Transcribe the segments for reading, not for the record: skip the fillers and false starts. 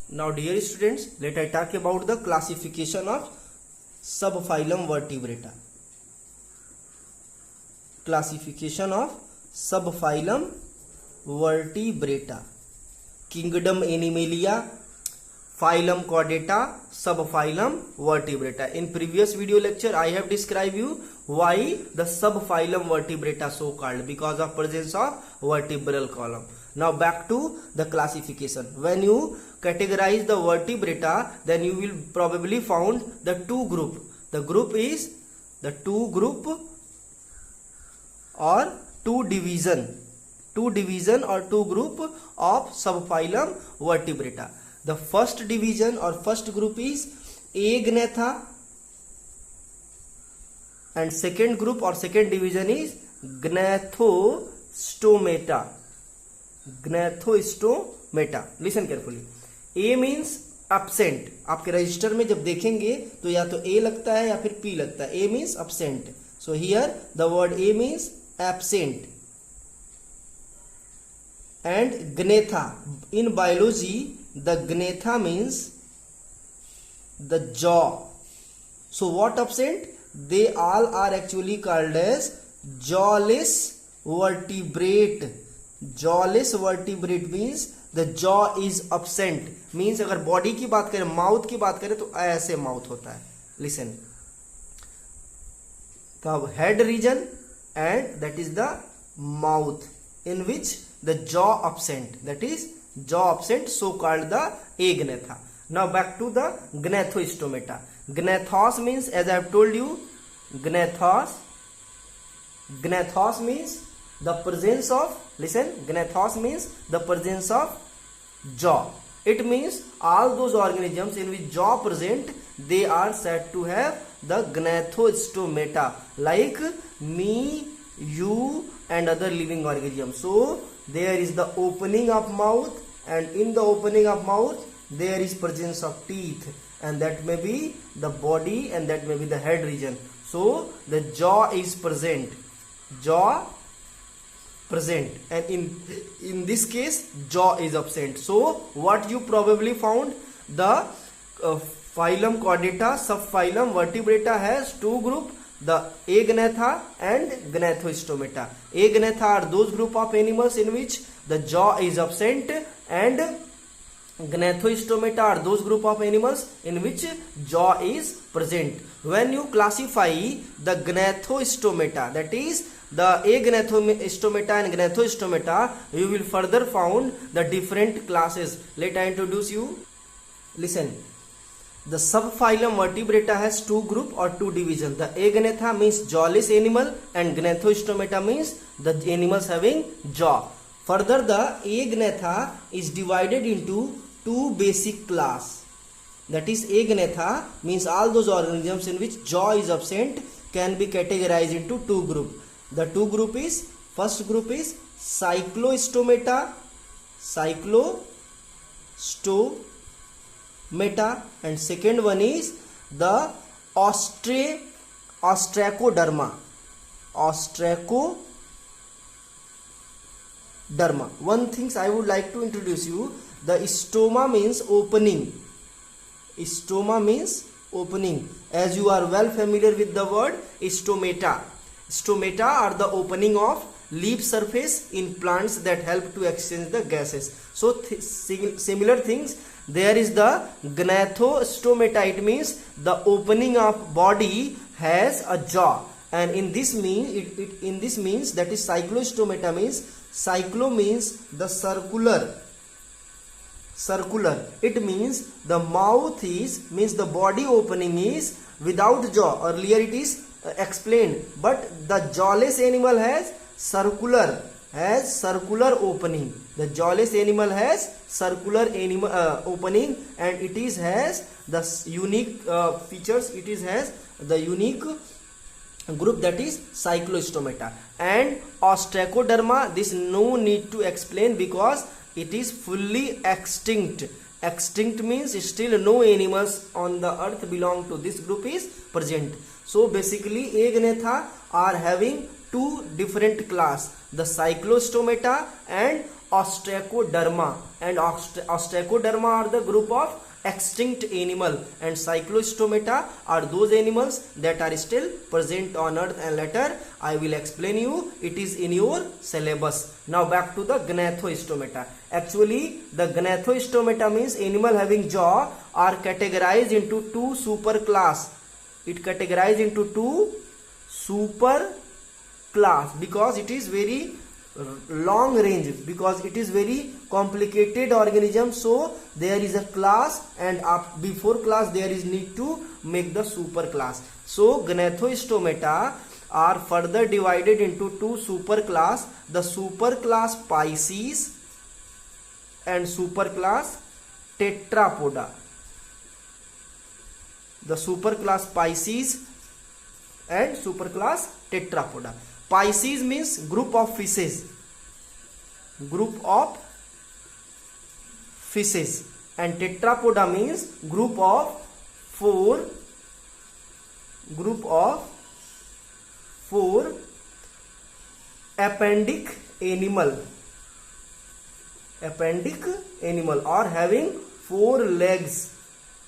Now dear students, let I talk about the classification of subphylum Vertebrata. Classification of subphylum Vertebrata. Kingdom Animalia, phylum Chordata, subphylum Vertebrata. In previous video lecture I have described you why the subphylum Vertebrata so called, because of presence of vertebral column. Now back to the classification. When you categorize the vertebrata, then you will probably found the two group. The group is the two group or two division or two group of subphylum Vertebrata. The first division or first group is Agnatha, and second group or second division is Gnathostomata. Gnathostomata. Listen carefully. A means absent. आपके register में जब देखेंगे तो या तो A लगता है या फिर P लगता है. A means absent. So here the word A means absent. And Gnatha. In biology, the Gnatha means the jaw. So what absent? They all are actually called as jawless vertebrate. Jawless vertebrate means the jaw is absent. Means अगर body की बात करें, mouth की बात करें तो ऐसे mouth होता है. Listen. The head region and that is the mouth in which the jaw absent. That is jaw absent, so called the Agnatha. Now back to the Gnathostomata. Gnathos means, as I have told you, Gnathos means the presence of, listen, Gnathos means the presence of jaw. It means all those organisms in which jaw present, they are said to have the Gnathostomata, like me, you and other living organisms. So there is the opening of mouth, and in the opening of mouth there is presence of teeth, and that may be the body and that may be the head region. So the jaw is present, and in this case jaw is absent. So what you probably found, the phylum Chordata, subphylum Vertebrata has two group, the Agnatha and Gnathostomata. Agnatha are those group of animals in which the jaw is absent, and Gnathostomata are those group of animals in which jaw is present. When you classify the Gnathostomata, that is the Agnatostomata and Gnathostomata, you will further found the different classes. Let I introduce you. Listen. The subphylum Vertebrata has two group or two division. The Agnatha means jawless animal and Gnathostomata means the animals having jaw. Further, the Agnatha is divided into two basic class. That is, Agnatha means all those organisms in which jaw is absent can be categorized into two group. The two group is, first group is Cyclostomata, and second one is the Ostracoderma. One thing I would like to introduce you, the stoma means opening. Stoma means opening. As you are well familiar with the word stomata. Stomata are the opening of leaf surface in plants that help to exchange the gases. So similar things, there is the Gnathostomata. It means the opening of body has a jaw, and in this means that is Cyclostomata means, cyclo means the circular. It means the mouth is, means the body opening is without jaw. Earlier it is explained, but the jawless animal has circular opening. The jawless animal has circular opening, and it is has the unique features. It is has the unique group, that is Cyclostomata. And Ostracoderma, this no need to explain because it is fully extinct. Extinct means still no animals on the earth belong to this group is present. So basically Agnatha are having two different class, the Cyclostomata and Ostracoderma, and Ostracoderma are the group of extinct animal, and Cyclostomata are those animals that are still present on earth, and later I will explain you, it is in your syllabus. Now back to the Gnathostomata. Actually the Gnathostomata means animal having jaw are categorized into two super class. It categorized into two super class because it is very long range, because it is very complicated organism, so there is a class, and before class there is need to make the super class. So Gnathostomata are further divided into two super class, the super class Pisces and super class Tetrapoda. The super class Pisces and super class Tetrapoda. Pisces means group of fishes, and Tetrapoda means group of four appendic animal or having four legs.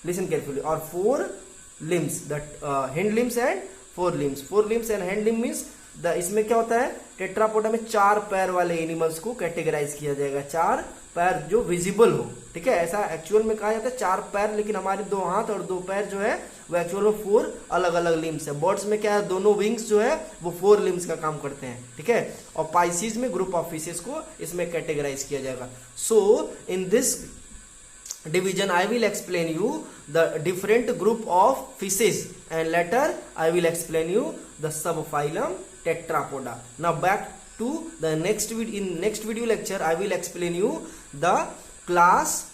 Listen carefully, or four limbs, that hind limbs and four limbs and hand limb means इसमें क्या होता है, Tetrapoda में चार पैर वाले animals को categorise किया जाएगा, चार पैर जो विजिबल हो, ठीक है, ऐसा एक्चुअल में कहा जाता है चार पैर, लेकिन हमारे दो हाथ और दो पैर जो है वो एक्चुअल में फोर अलग अलग लिम्स है। बर्ड्स में क्या है, दोनों विंग्स जो है वो फोर लिम्स का काम करते हैं, ठीक है, और पाइसीज में ग्रुप ऑफ फिशेस को इसमें कैटेगराइज किया जाएगा। So in this division I will explain you the different group of fishes, and later I will explain you the subphylum Tetrapoda. Now back to the next video. In next video lecture I will explain you the class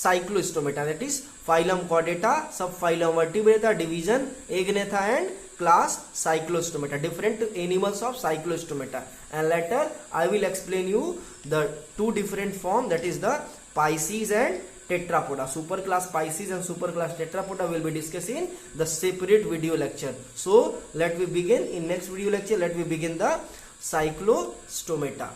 Cyclostomata, that is phylum Chordata, subphylum Vertebrata, division Agnatha, and class Cyclostomata, different animals of Cyclostomata, and later I will explain you the two different form, that is the Pisces and Tetrapoda. Super class Pisces and super class Tetrapoda will be discussed in the separate video lecture. So let we begin in next video lecture. Let we begin the Cyclostomata.